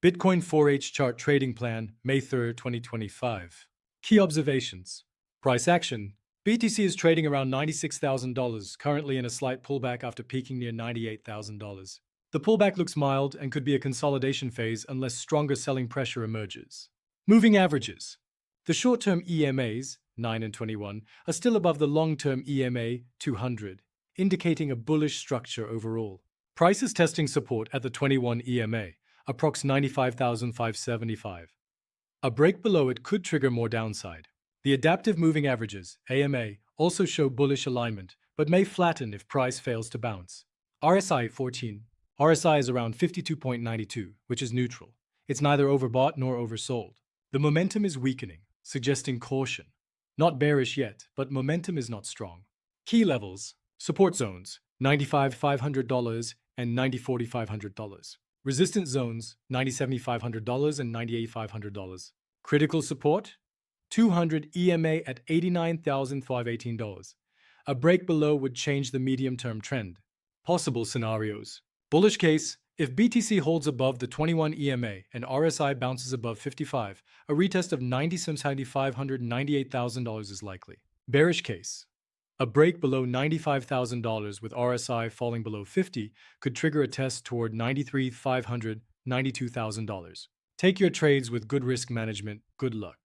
Bitcoin 4H chart trading plan, May 3rd, 2025. Key observations. Price action. BTC is trading around $96,000, currently in a slight pullback after peaking near $98,000. The pullback looks mild and could be a consolidation phase unless stronger selling pressure emerges. Moving averages. The short-term EMAs, 9 and 21, are still above the long-term EMA, 200, indicating a bullish structure overall. Price is testing support at the 21 EMA, approx 95,575. A break below it could trigger more downside. The adaptive moving averages, AMA, also show bullish alignment, but may flatten if price fails to bounce. RSI 14. RSI is around 52.92, which is neutral. It's neither overbought nor oversold. The momentum is weakening, suggesting caution. Not bearish yet, but momentum is not strong. Key levels. Support zones, $95,500 and $90,500. Resistance zones, $90,750 and $98,500. Critical support, 200 EMA at $89,518. A break below would change the medium-term trend. Possible scenarios. Bullish case, if BTC holds above the 21 EMA and RSI bounces above 55, a retest of $90,750 and $98,000 is likely. Bearish case. A break below $95,000 with RSI falling below 50 could trigger a test toward $93,500, $92,000. Take your trades with good risk management. Good luck.